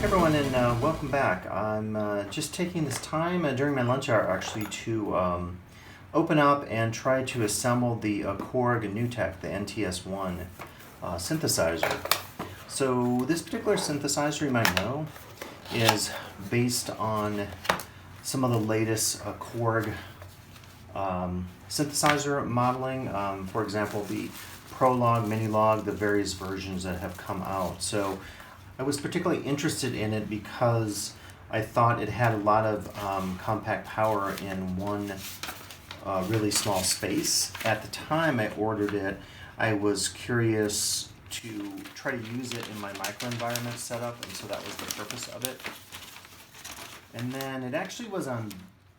Everyone, and welcome back. I'm just taking this time during my lunch hour actually to open up and try to assemble the Korg NTS, the NTS-1 synthesizer. So this particular synthesizer, you might know, is based on some of the latest Korg synthesizer modeling. For example, the Prolog, Minilog, the various versions that have come out. So I was particularly interested in it because I thought it had a lot of compact power in one really small space. At the time I ordered it, I was curious to try to use it in my microenvironment setup, and so that was the purpose of it. And then it actually was on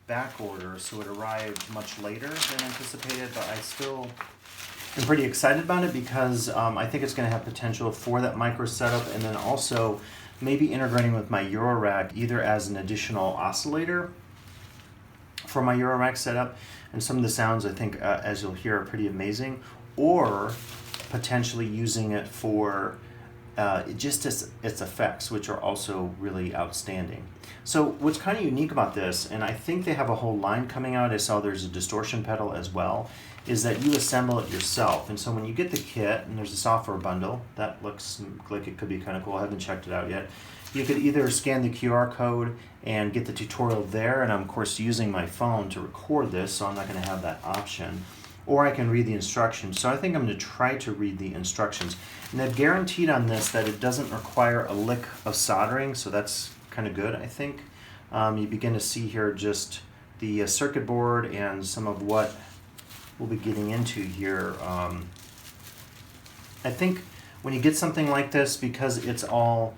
back order, so it arrived much later than anticipated, but I still I'm pretty excited about it because I think it's going to have potential for that micro setup, and then also maybe integrating with my Eurorack either as an additional oscillator for my Eurorack setup, and some of the sounds I think as you'll hear are pretty amazing, or potentially using it for just its effects, which are also really outstanding. So what's kind of unique about this, and I think they have a whole line coming out, I saw there's a distortion pedal as well, is that you assemble it yourself. And so when you get the kit, and there's a software bundle, that looks like it could be kind of cool, I haven't checked it out yet. You could either scan the QR code and get the tutorial there, and I'm of course using my phone to record this, so I'm not going to have that option. Or I can read the instructions. So I think I'm going to try to read the instructions. And they've guaranteed on this that it doesn't require a lick of soldering, so that's kind of good, I think. You begin to see here just the circuit board and some of what we'll be getting into here. I think when you get something like this, because it's all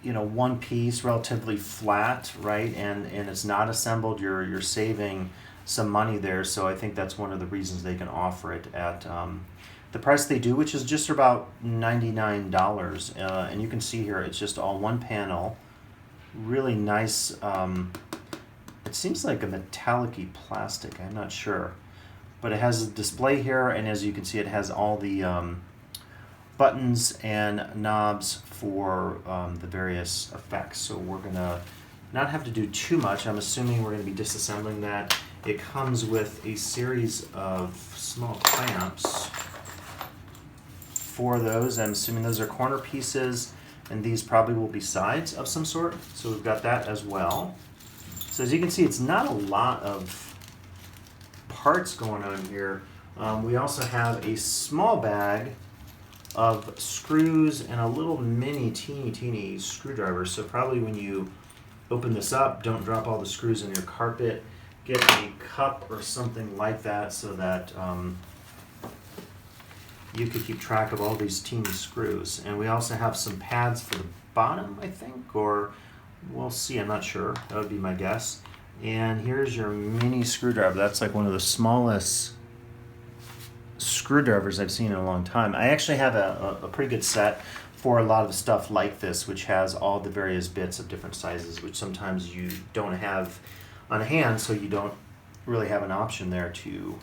one piece, relatively flat, right, and it's not assembled, you're saving some money there. So I think that's one of the reasons they can offer it at the price they do, which is just about $99. And you can see here it's just all one panel, really nice. It seems like a metallic-y plastic, I'm not sure, but it has a display here, and as you can see it has all the buttons and knobs for the various effects. So we're gonna not have to do too much. I'm assuming we're going to be disassembling that. It comes with a series of small clamps for those. I'm assuming those are corner pieces, and these probably will be sides of some sort. So we've got that as well. So as you can see, it's not a lot of parts going on here. We also have a small bag of screws and a little mini teeny screwdriver. So probably when you open this up, don't drop all the screws in your carpet. Get a cup or something like that so that you could keep track of all these teeny screws. And we also have some pads for the bottom, I think, or we'll see, I'm not sure. That would be my guess. And here's your mini screwdriver. That's like one of the smallest screwdrivers I've seen in a long time. I actually have a pretty good set for a lot of stuff like this, which has all the various bits of different sizes, which sometimes you don't have on hand, so you don't really have an option there to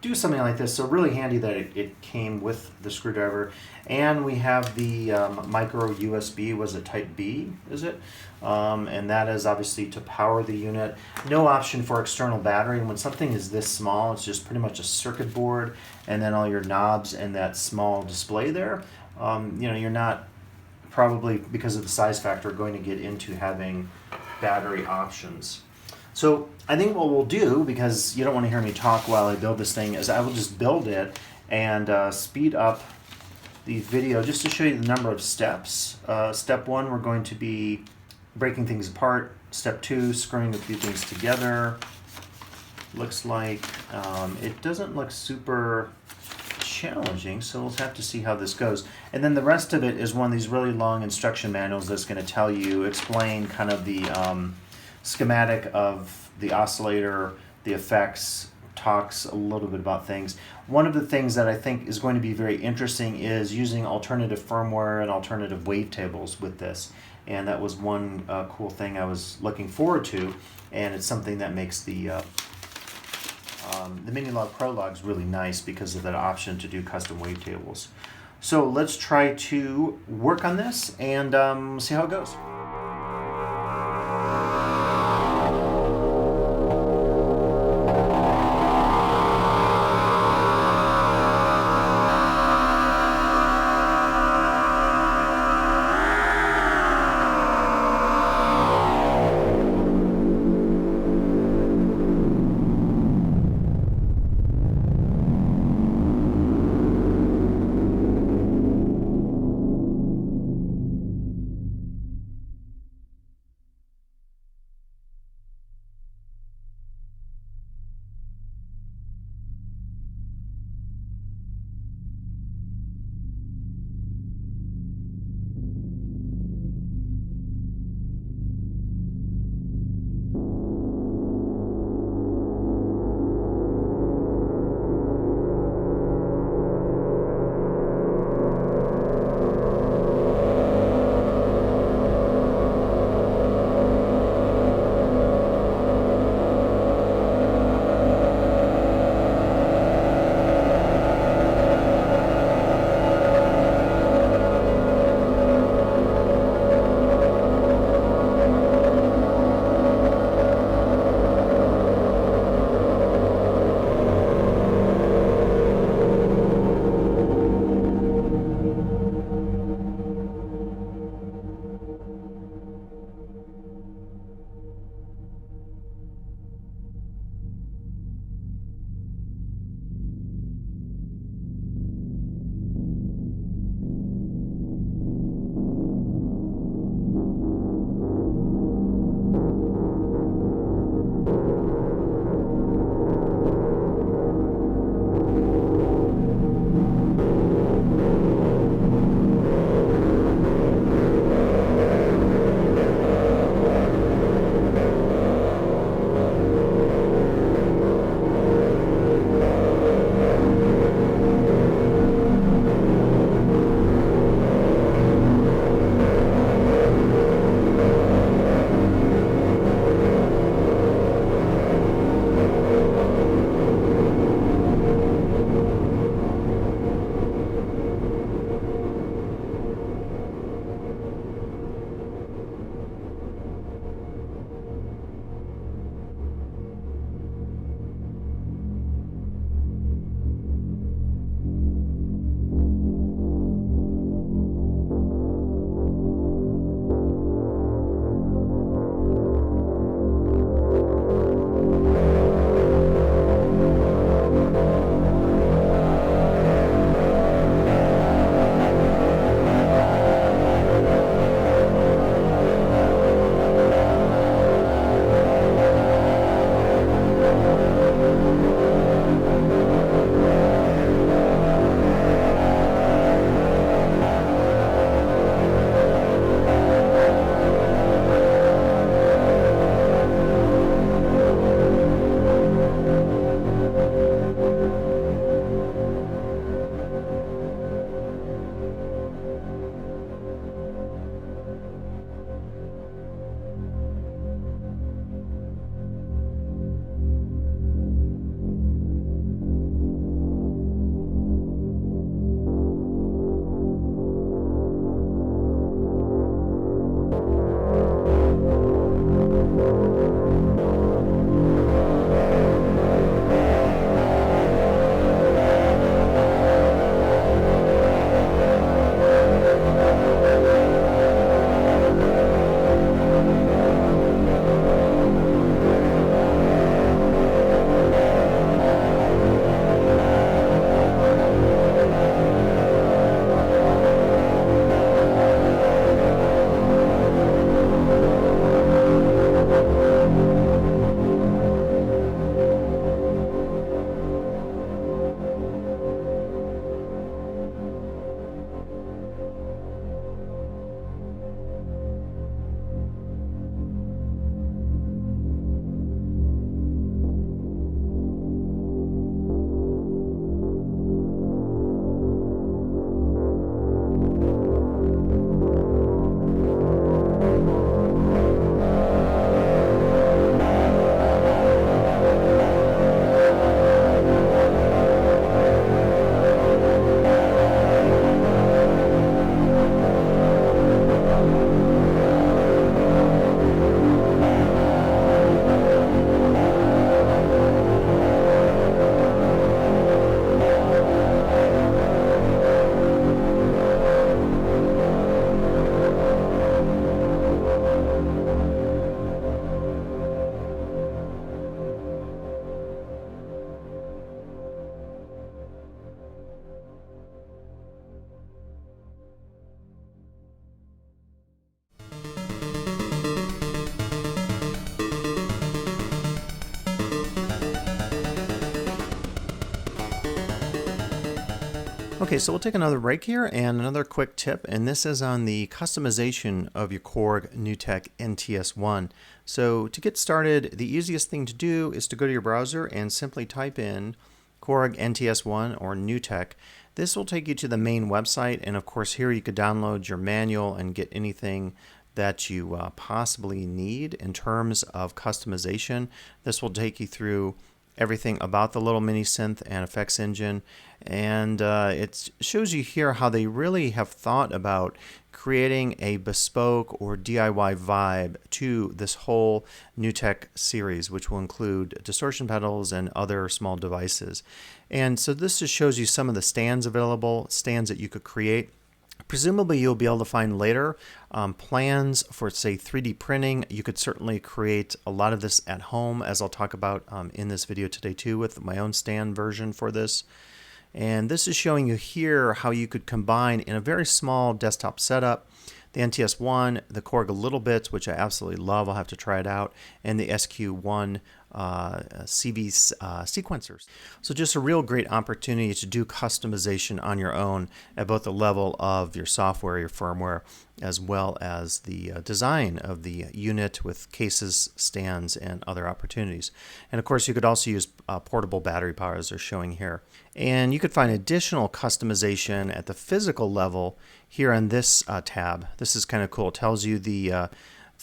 do something like this. So really handy that it came with the screwdriver. And we have the micro USB, was it type B, is it? And that is obviously to power the unit. No option for external battery, and when something is this small, it's just pretty much a circuit board and then all your knobs and that small display there. You're not probably, because of the size factor, going to get into having battery options. So I think what we'll do, because you don't want to hear me talk while I build this thing, is I will just build it and speed up the video just to show you the number of steps. Step 1, we're going to be breaking things apart. Step 2, screwing a few things together. Looks like it doesn't look super challenging, so we'll have to see how this goes. And then the rest of it is one of these really long instruction manuals that's going to explain kind of the schematic of the oscillator, the effects, talks a little bit about things. One of the things that I think is going to be very interesting is using alternative firmware and alternative wavetables with this. and that was one cool thing I was looking forward to, and it's something that makes the Mini-Log Pro logs really nice because of that option to do custom wavetables. So let's try to work on this and see how it goes. Okay, so we'll take another break here and another quick tip, and this is on the customization of your Korg NTS-1. So to get started, the easiest thing to do is to go to your browser and simply type in Korg NTS-1 or NewTek. This will take you to the main website, and of course here you could download your manual and get anything that you possibly need in terms of customization. This will take you through everything about the little mini synth and effects engine, and it shows you here how they really have thought about creating a bespoke or DIY vibe to this whole NewTek series, which will include distortion pedals and other small devices. And so this just shows you some of the stands available, stands that you could create. Presumably you'll be able to find later plans for, say, 3D printing. You could certainly create a lot of this at home, as I'll talk about in this video today too, with my own stand version for this. And this is showing you here how you could combine in a very small desktop setup the NTS-1, the Korg Little Bits, which I absolutely love, I'll have to try it out, and the SQ1 CV sequencers. So just a real great opportunity to do customization on your own at both the level of your software, your firmware, as well as the design of the unit with cases, stands, and other opportunities. And of course you could also use portable battery power as they're showing here. And you could find additional customization at the physical level here on this tab. This is kind of cool. It tells you the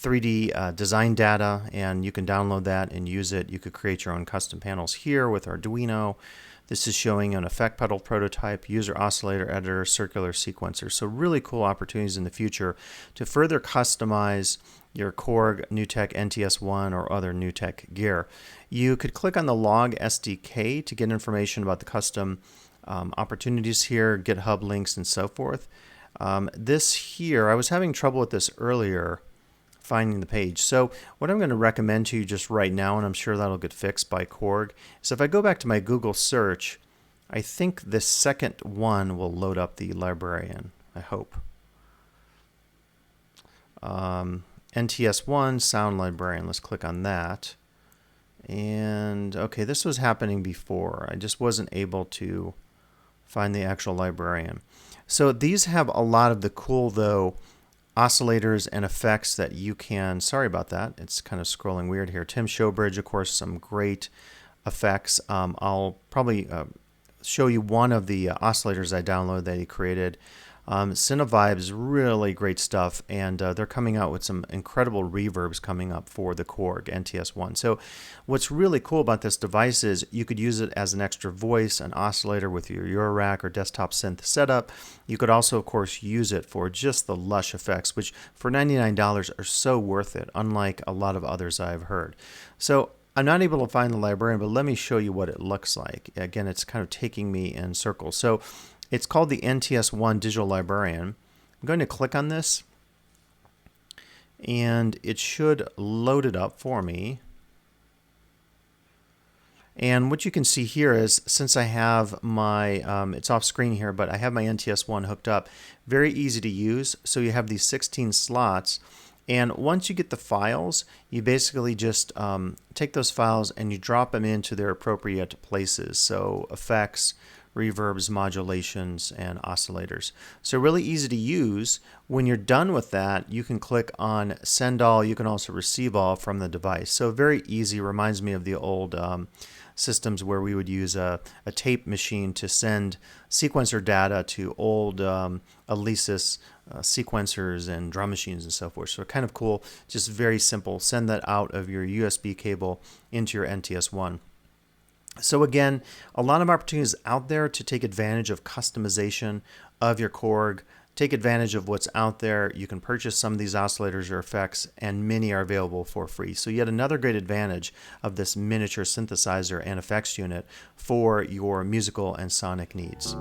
3D design data, and you can download that and use it. You could create your own custom panels here with Arduino. This is showing an effect pedal prototype, user oscillator editor, circular sequencer. So really cool opportunities in the future to further customize your Korg NewTek NTS-1 or other NewTek gear. You could click on the log SDK to get information about the custom opportunities here, GitHub links, and so forth. This here, I was having trouble with this earlier, finding the page. So what I'm going to recommend to you just right now, and I'm sure that'll get fixed by Korg, is if I go back to my Google search, I think this second one will load up the librarian, I hope. NTS-1 Sound Librarian, let's click on that. And okay, this was happening before. I just wasn't able to find the actual librarian. So these have a lot of the cool, though, oscillators and effects that you can, sorry about that, it's kind of scrolling weird here. Tim Showbridge, of course, some great effects. I'll probably show you one of the oscillators I downloaded that he created. Cinevibes, really great stuff, and they're coming out with some incredible reverbs coming up for the Korg NTS-1. So what's really cool about this device is you could use it as an extra voice, an oscillator with your Eurorack or desktop synth setup. You could also, of course, use it for just the lush effects, which for $99 are so worth it, unlike a lot of others I've heard. So I'm not able to find the librarian, but let me show you what it looks like. Again, it's kind of taking me in circles. So it's called the NTS-1 Digital Librarian. I'm going to click on this, and it should load it up for me. And what you can see here is, since I have my, it's off screen here, but I have my NTS-1 hooked up, very easy to use. So you have these 16 slots. And once you get the files, you basically just take those files and you drop them into their appropriate places. So effects, reverbs, modulations, and oscillators. So really easy to use. When you're done with that, you can click on send all. You can also receive all from the device. So very easy. Reminds me of the old systems where we would use a tape machine to send sequencer data to old Alesis sequencers and drum machines and so forth. So kind of cool, just very simple. Send that out of your USB cable into your NTS-1. So again, a lot of opportunities out there to take advantage of customization of your Korg. Take advantage of what's out there. You can purchase some of these oscillators or effects, and many are available for free. So yet another great advantage of this miniature synthesizer and effects unit for your musical and sonic needs.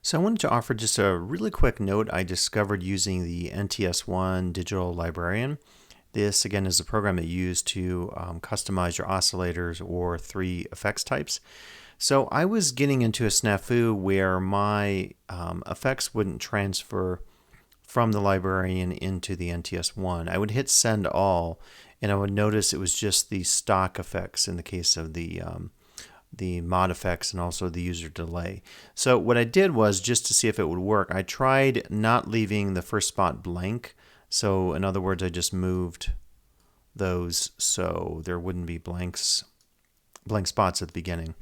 So I wanted to offer just a really quick note I discovered using the NTS-1 Digital Librarian. This, again, is a program that you use to customize your oscillators or 3 effects types. So I was getting into a snafu where my effects wouldn't transfer from the librarian into the NTS-1. I would hit send all, and I would notice it was just the stock effects in the case of the mod effects and also the user delay. So what I did was, just to see if it would work, I tried not leaving the first spot blank. So in other words, I just moved those so there wouldn't be blank spots at the beginning.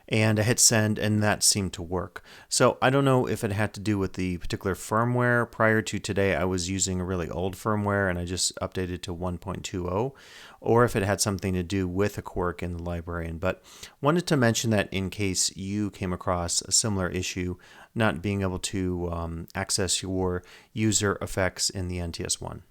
And I hit send, and that seemed to work. So I don't know if it had to do with the particular firmware. Prior to today, I was using a really old firmware, and I just updated to 1.20, or if it had something to do with a quirk in the librarian. But wanted to mention that in case you came across a similar issue, not being able to access your user effects in the NTS-1.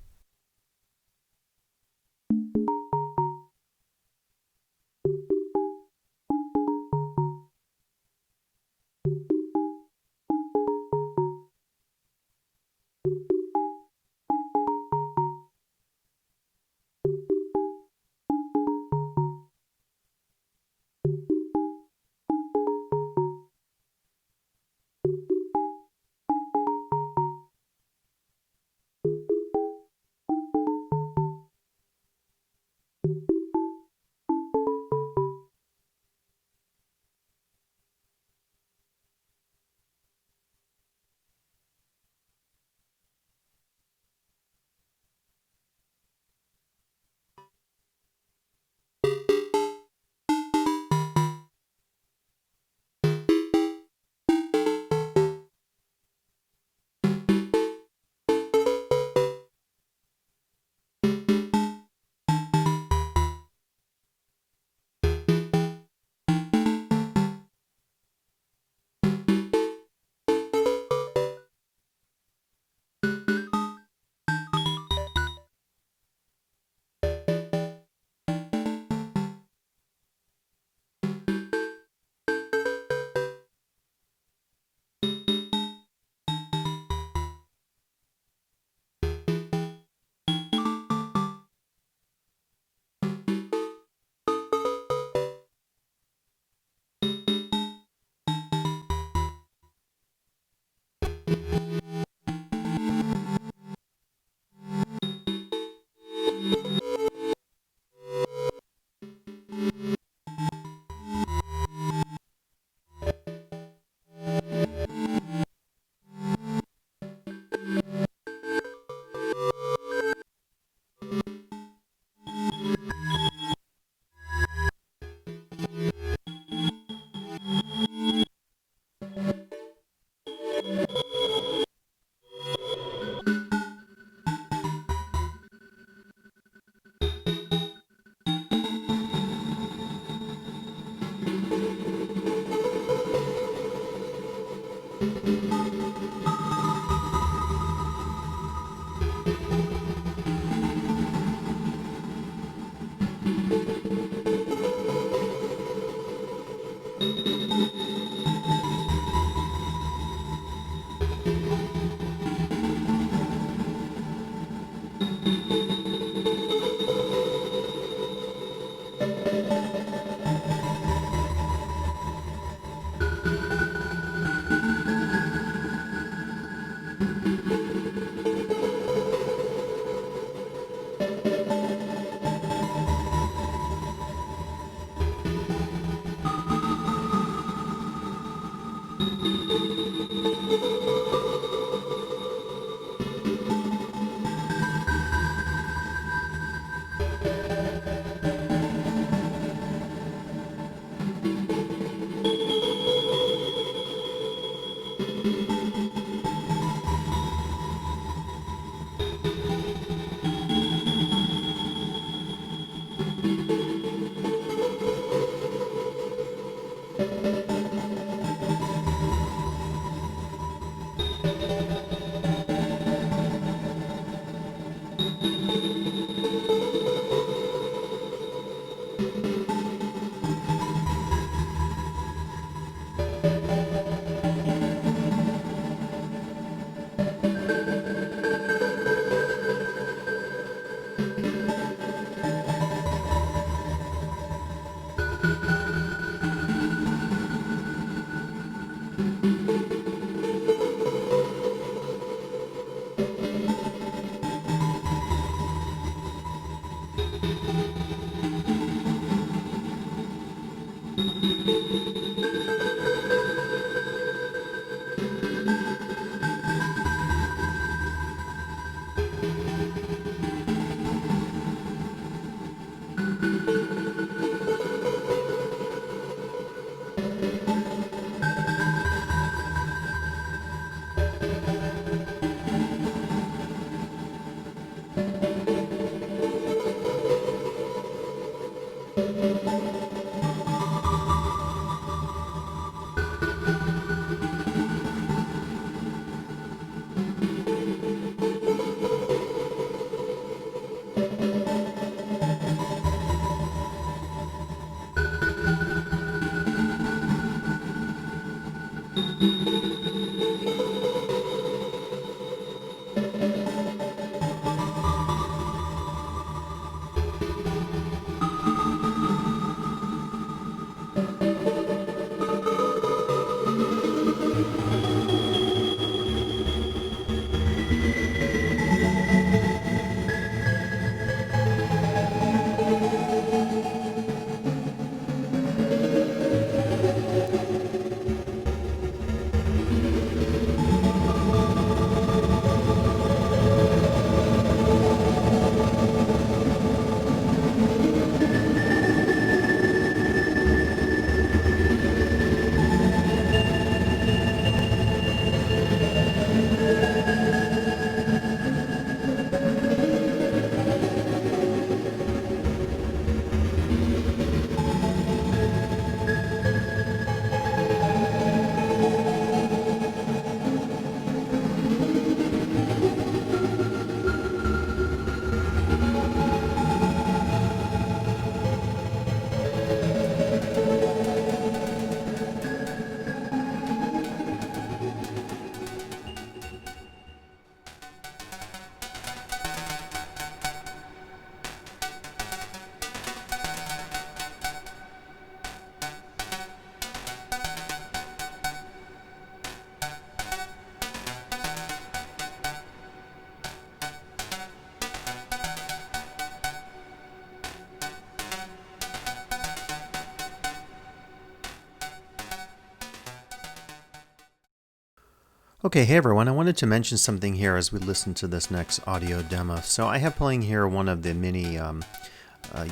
Okay, hey everyone, I wanted to mention something here as we listen to this next audio demo. So I have playing here one of the mini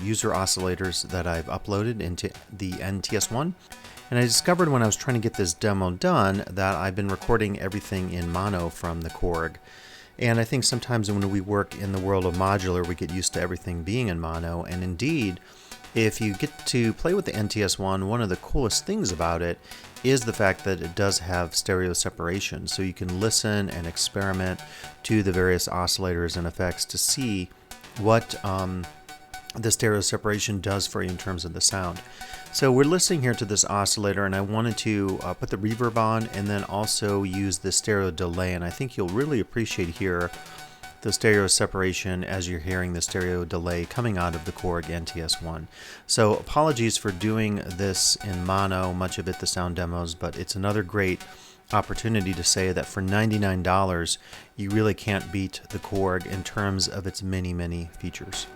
user oscillators that I've uploaded into the NTS-1. And I discovered when I was trying to get this demo done that I've been recording everything in mono from the Korg. And I think sometimes when we work in the world of modular, we get used to everything being in mono. And indeed, if you get to play with the NTS-1, one of the coolest things about it is the fact that it does have stereo separation. So you can listen and experiment to the various oscillators and effects to see what the stereo separation does for you in terms of the sound. So we're listening here to this oscillator, and I wanted to put the reverb on and then also use the stereo delay, and I think you'll really appreciate here the stereo separation as you're hearing the stereo delay coming out of the Korg NTS-1. So apologies for doing this in mono, much of it the sound demos, but it's another great opportunity to say that for $99 you really can't beat the Korg in terms of its many features.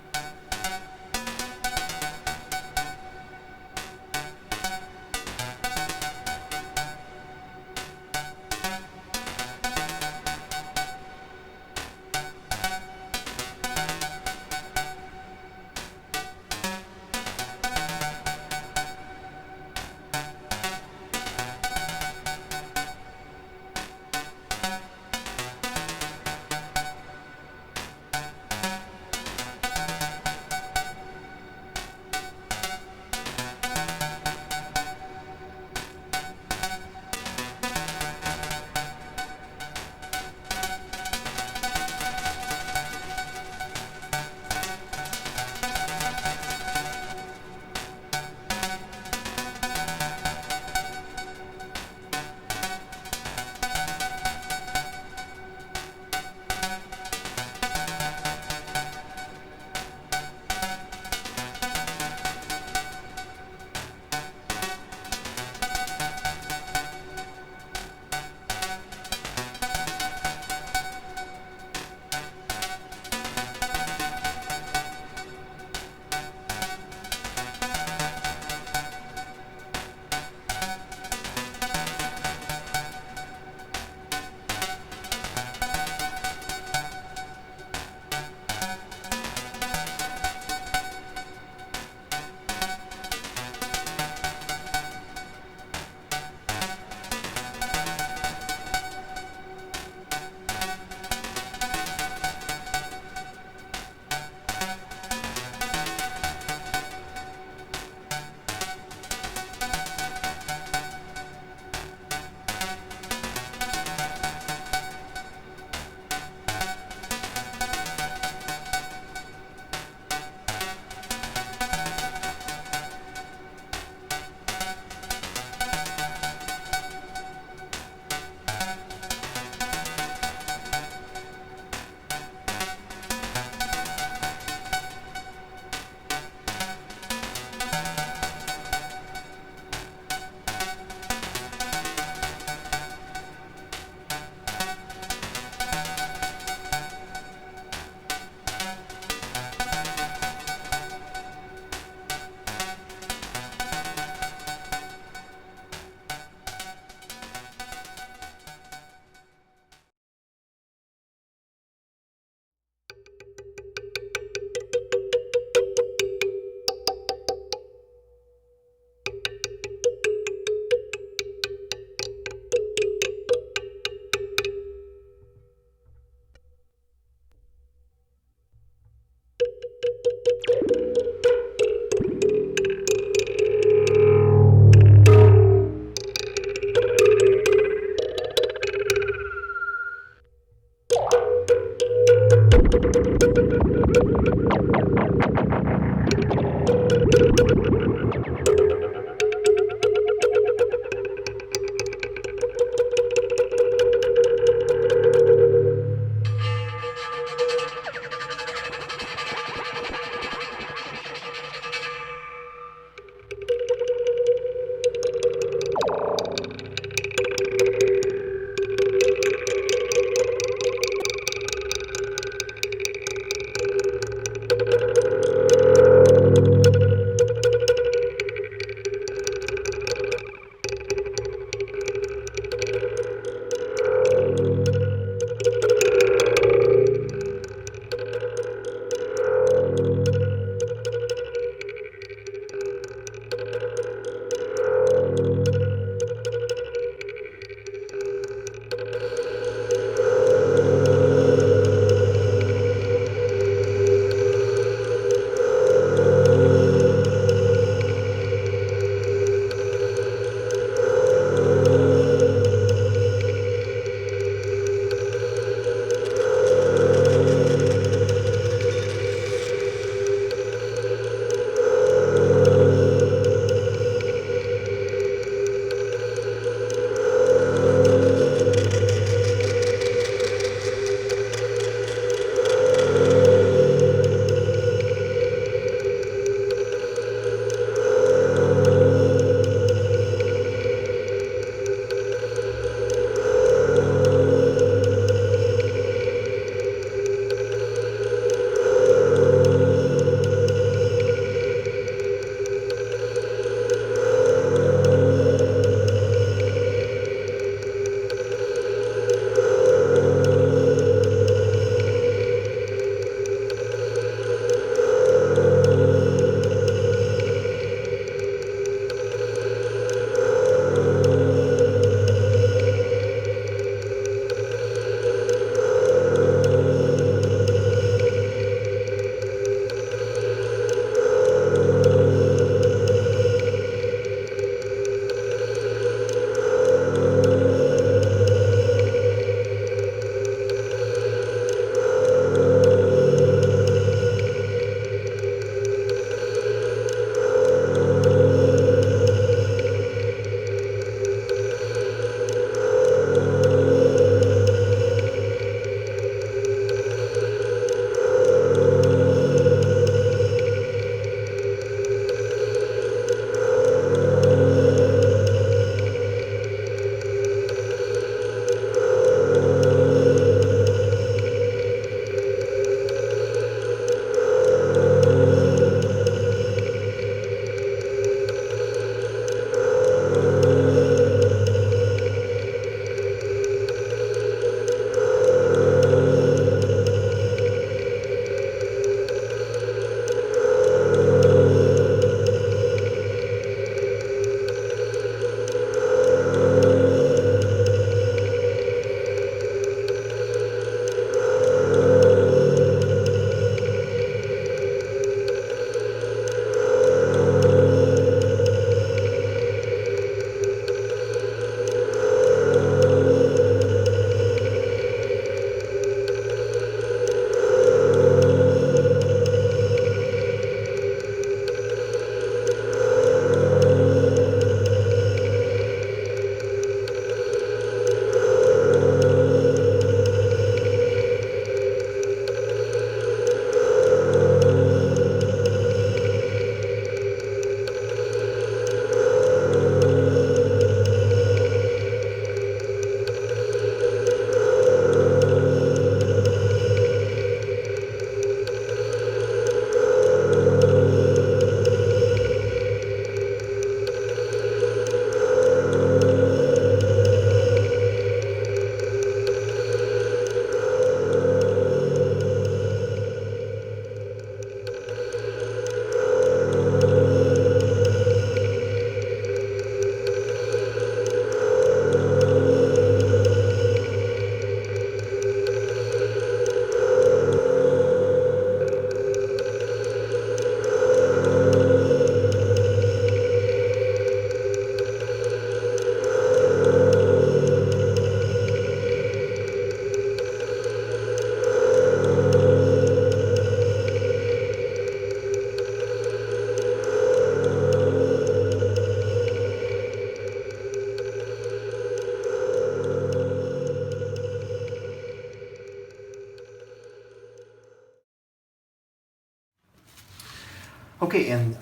Okay, and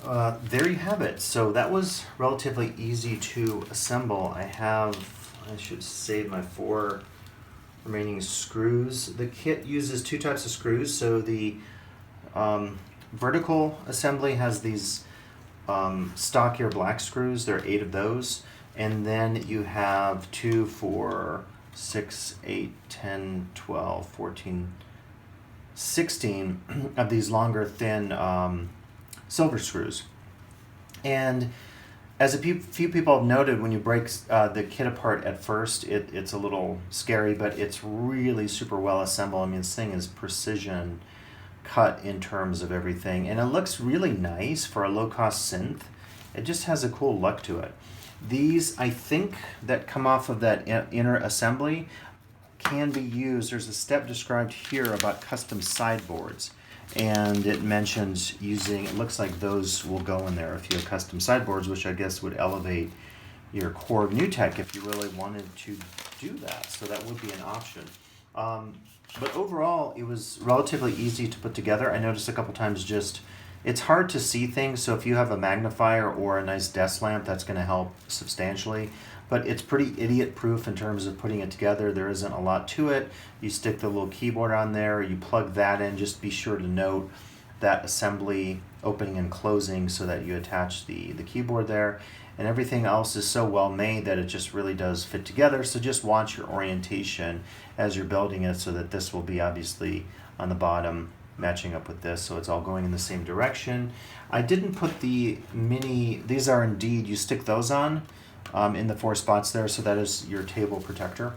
there you have it. So that was relatively easy to assemble. I should save my 4 remaining screws. The kit uses 2 types of screws. So the vertical assembly has these stock here black screws. There are 8 of those. And then you have 2, 4, 6, 8, 10, 12, 14, 16 of these longer, thin silver screws. And as a few people have noted, when you break the kit apart at first, it's a little scary, but it's really super well assembled. I mean, this thing is precision cut in terms of everything, and it looks really nice for a low-cost synth. It just has a cool look to it. These, I think, that come off of that inner assembly can be used. There's a step described here about custom sideboards, and it mentions using, it looks like those will go in there if you have custom sideboards, which I guess would elevate your Korg NewTek if you really wanted to do that. So that would be an option. But overall, it was relatively easy to put together. I noticed a couple times it's hard to see things, so if you have a magnifier or a nice desk lamp, that's going to help substantially. But it's pretty idiot-proof in terms of putting it together. There isn't a lot to it. You stick the little keyboard on there, you plug that in. Just be sure to note that assembly opening and closing so that you attach the keyboard there. And everything else is so well made that it just really does fit together. So just watch your orientation as you're building it so that this will be obviously on the bottom matching up with this, so it's all going in the same direction. I didn't put the mini, these are indeed, you stick those on in the 4 spots there, so that is your table protector.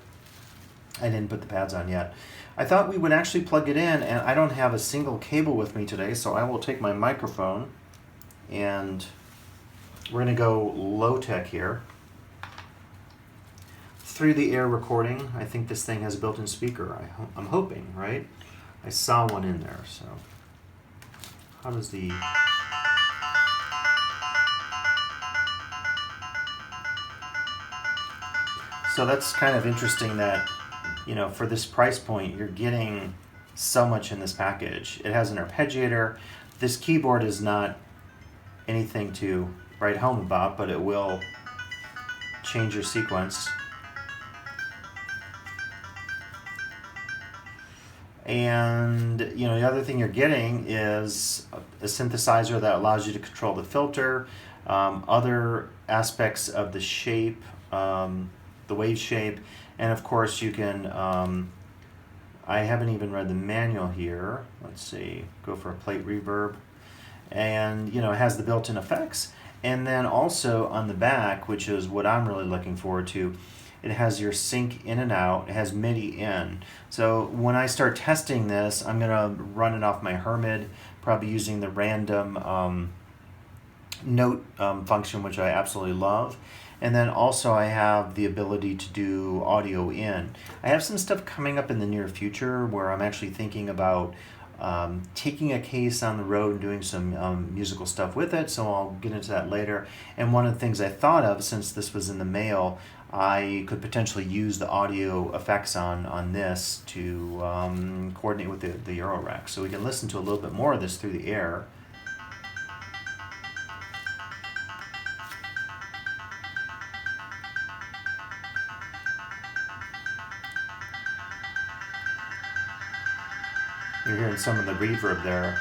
I didn't put the pads on yet. I thought we would actually plug it in, and I don't have a single cable with me today, so I will take my microphone and we're going to go low-tech here. Through the air recording. I think this thing has a built-in speaker. I'm hoping, right? I saw one in there, so how does the... So that's kind of interesting that, you know, for this price point, you're getting so much in this package. It has an arpeggiator. This keyboard is not anything to write home about, but it will change your sequence. And you know, the other thing you're getting is a synthesizer that allows you to control the filter, other aspects of the shape, the wave shape, and of course you can, I haven't even read the manual here. Let's see, go for a plate reverb. And you know, it has the built-in effects. And then also on the back, which is what I'm really looking forward to, it has your sync in and out. It has MIDI in. So when I start testing this, I'm gonna run it off my Hermit, probably using the random note function, which I absolutely love. And then also I have the ability to do audio in. I have some stuff coming up in the near future where I'm actually thinking about taking a case on the road and doing some musical stuff with it, so I'll get into that later. And one of the things I thought of, since this was in the mail, I could potentially use the audio effects on this to coordinate with the Euro rack. So we can listen to a little bit more of this through the air. You're hearing some of the reverb there.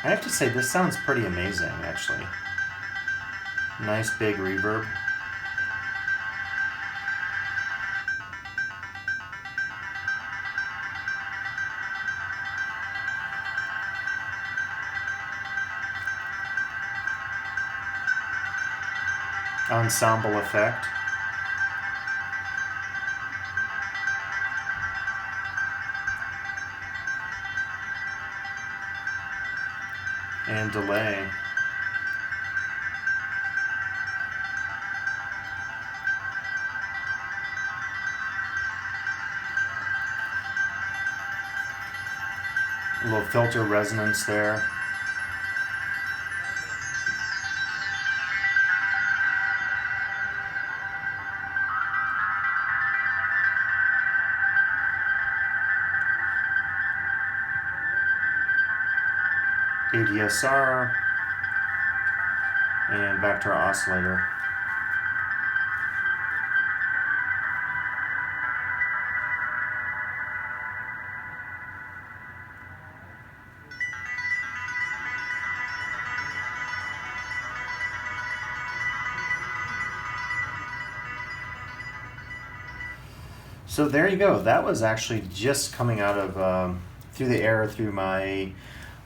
I have to say, this sounds pretty amazing, actually. Nice big reverb. Ensemble effect. And delay. A little filter resonance there. ADSR, and back to our oscillator. So there you go. That was actually just coming out of through the air through my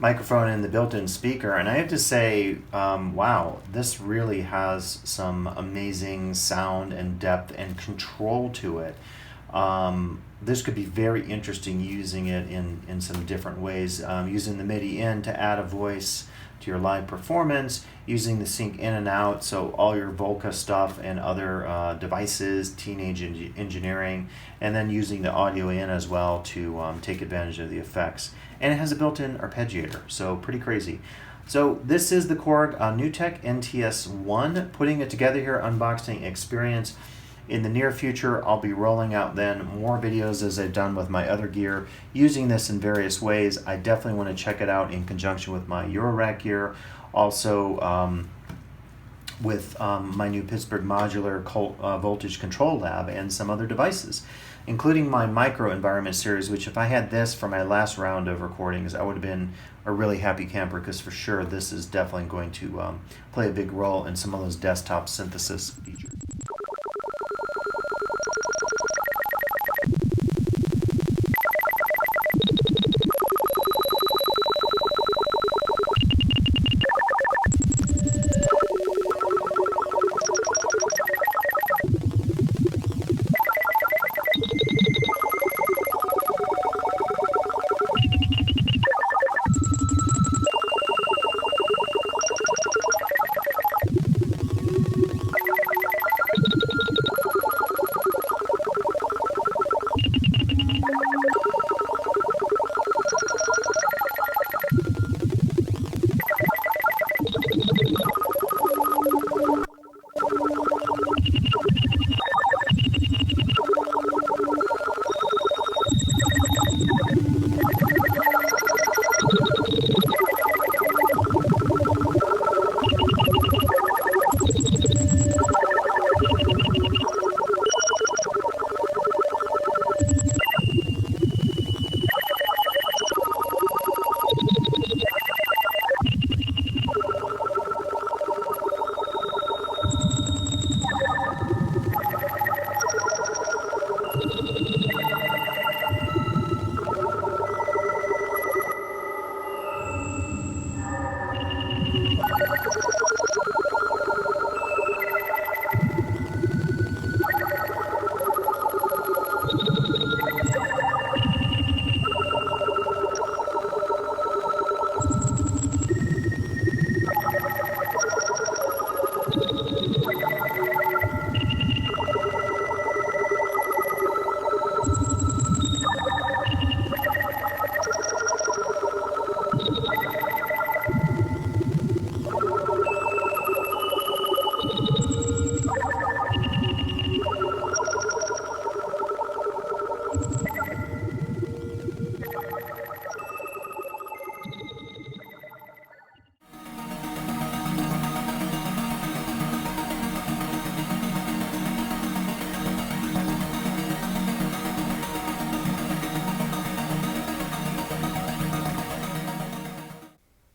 microphone and the built-in speaker, and I have to say, wow, this really has some amazing sound and depth and control to it. This could be very interesting using it in some different ways, using the MIDI in to add a voice to your live performance, using the sync in and out, so all your Volca stuff and other devices, teenage engineering, and then using the audio in as well to take advantage of the effects. And it has a built-in arpeggiator, so pretty crazy. So this is the Korg NewTek NTS-1, putting it together here, unboxing experience. In the near future, I'll be rolling out then more videos as I've done with my other gear, using this in various ways. I definitely want to check it out in conjunction with my Eurorack gear, also with my new Pittsburgh Modular Voltage Control Lab and some other devices, including my Micro Environment series, which if I had this for my last round of recordings, I would have been a really happy camper, because for sure this is definitely going to play a big role in some of those desktop synthesis features.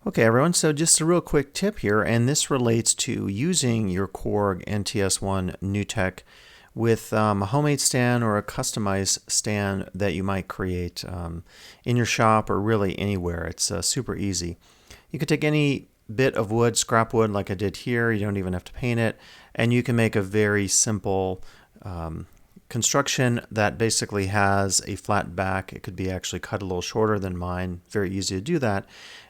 Okay everyone, so just a real quick tip here, and this relates to using your Korg NTS-1 NewTek with a homemade stand or a customized stand that you might create in your shop or really anywhere. It's super easy. You can take any bit of wood, scrap wood like I did here, you don't even have to paint it, and you can make a very simple construction that basically has a flat back. It could be actually cut a little shorter than mine, very easy to do that.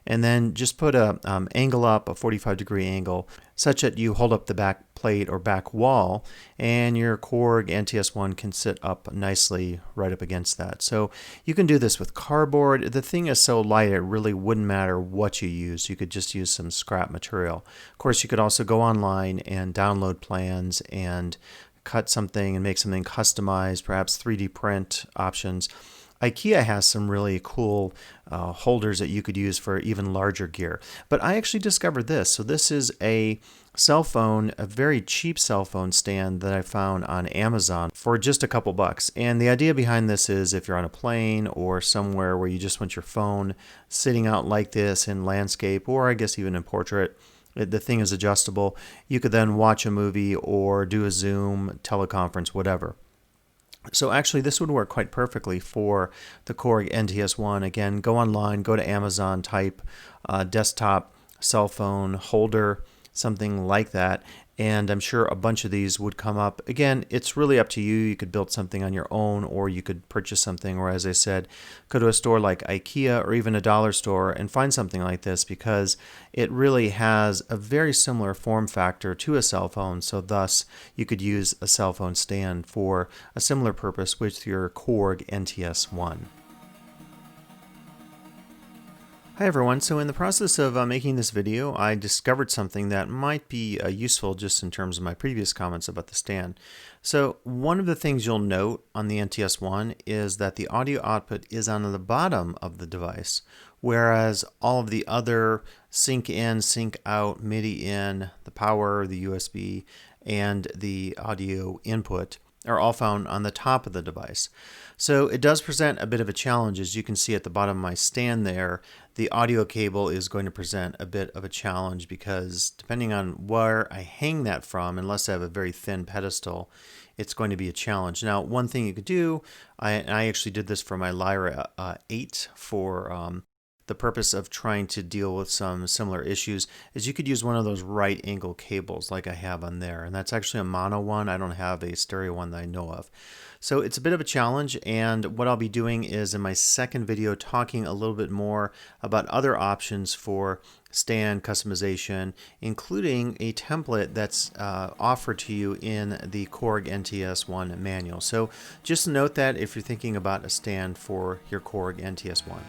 And then just put a angle up, a 45-degree angle, such that you hold up the back plate or back wall, and your Korg NTS-1 can sit up nicely right up against that. So you can do this with cardboard. The thing is so light it really wouldn't matter what you use. You could just use some scrap material. Of course, you could also go online and download plans and cut something and make something customized, perhaps 3D print options. IKEA has some really cool holders that you could use for even larger gear. But I actually discovered this. So this is a cell phone, a very cheap cell phone stand that I found on Amazon for just a couple bucks. And the idea behind this is if you're on a plane or somewhere where you just want your phone sitting out like this in landscape, or I guess even in portrait, the thing is adjustable. You could then watch a movie or do a Zoom, teleconference, whatever. So actually this would work quite perfectly for the Korg NTS-1. Again, go online, go to Amazon, type desktop cell phone holder, something like that, and I'm sure a bunch of these would come up. Again, it's really up to you. You could build something on your own, or you could purchase something, or as I said, go to a store like IKEA or even a dollar store and find something like this, because it really has a very similar form factor to a cell phone. So thus, you could use a cell phone stand for a similar purpose with your Korg NTS-1. Hi everyone, so in the process of making this video, I discovered something that might be useful just in terms of my previous comments about the stand. So one of the things you'll note on the NTS-1 is that the audio output is on the bottom of the device, whereas all of the other sync in, sync out, MIDI in, the power, the USB, and the audio input are all found on the top of the device. So it does present a bit of a challenge. As you can see at the bottom of my stand there, the audio cable is going to present a bit of a challenge, because depending on where I hang that from, unless I have a very thin pedestal, it's going to be a challenge. Now, one thing you could do, I actually did this for my Lyra 8 for the purpose of trying to deal with some similar issues, is you could use one of those right angle cables like I have on there. And that's actually a mono one. I don't have a stereo one that I know of. So it's a bit of a challenge, and what I'll be doing is in my second video talking a little bit more about other options for stand customization, including a template that's offered to you in the Korg NTS-1 manual. So just note that if you're thinking about a stand for your Korg NTS-1.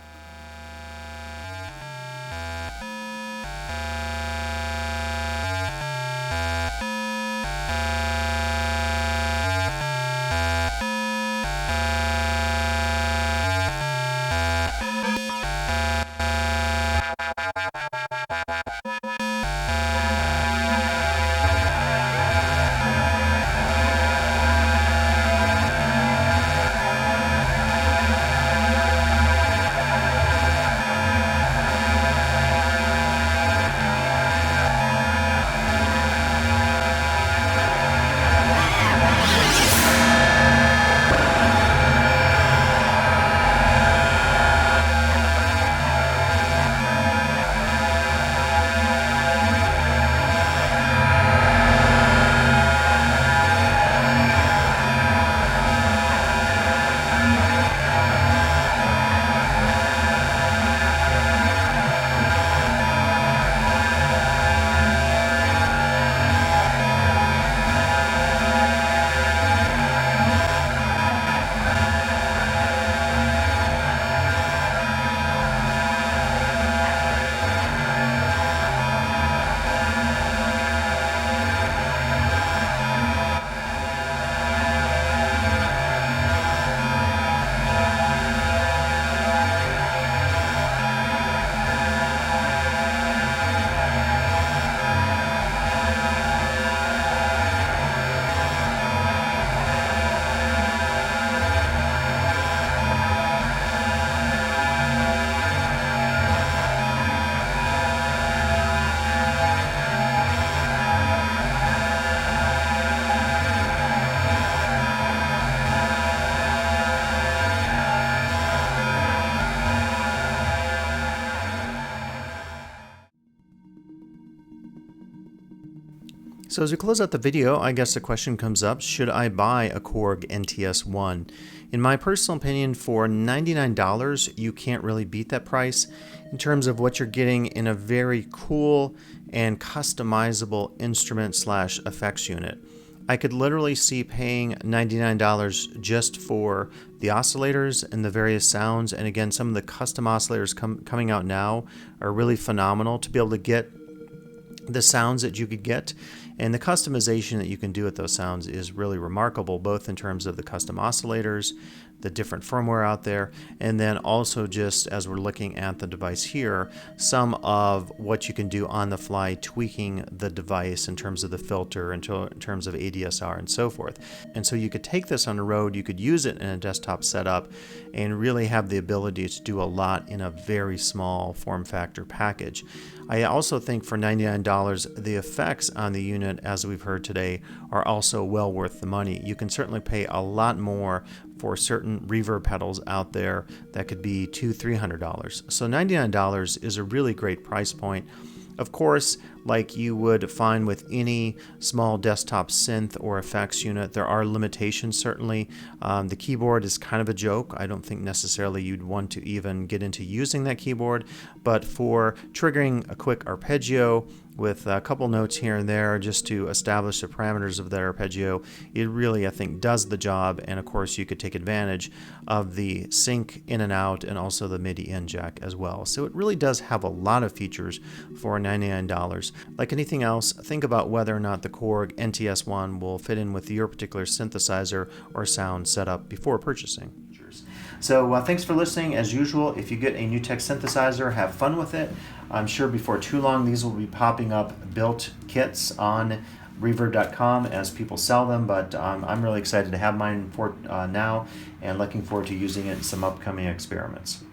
So as we close out the video, I guess the question comes up, should I buy a Korg NTS-1? In my personal opinion, for $99, you can't really beat that price in terms of what you're getting in a very cool and customizable instrument slash effects unit. I could literally see paying $99 just for the oscillators and the various sounds. And again, some of the custom oscillators coming out now are really phenomenal to be able to get the sounds that you could get. And the customization that you can do with those sounds is really remarkable, both in terms of the custom oscillators, the different firmware out there, and then also just as we're looking at the device here, some of what you can do on the fly tweaking the device in terms of the filter, in terms of ADSR and so forth. And so you could take this on the road, you could use it in a desktop setup and really have the ability to do a lot in a very small form factor package. I also think for $99, the effects on the unit, as we've heard today, are also well worth the money. You can certainly pay a lot more for certain reverb pedals out there that could be $200-300. So $99 is a really great price point. Of course, like you would find with any small desktop synth or effects unit, there are limitations certainly. The keyboard is kind of a joke. I don't think necessarily you'd want to even get into using that keyboard, but for triggering a quick arpeggio with a couple notes here and there just to establish the parameters of that arpeggio, it really, I think, does the job. And of course, you could take advantage of the sync in and out and also the MIDI in jack as well. So it really does have a lot of features for $99. Like anything else, think about whether or not the Korg NTS-1 will fit in with your particular synthesizer or sound setup before purchasing. So thanks for listening. As usual, if you get a new tech synthesizer, have fun with it. I'm sure before too long these will be popping up built kits on reverb.com as people sell them, but I'm really excited to have mine for now and looking forward to using it in some upcoming experiments.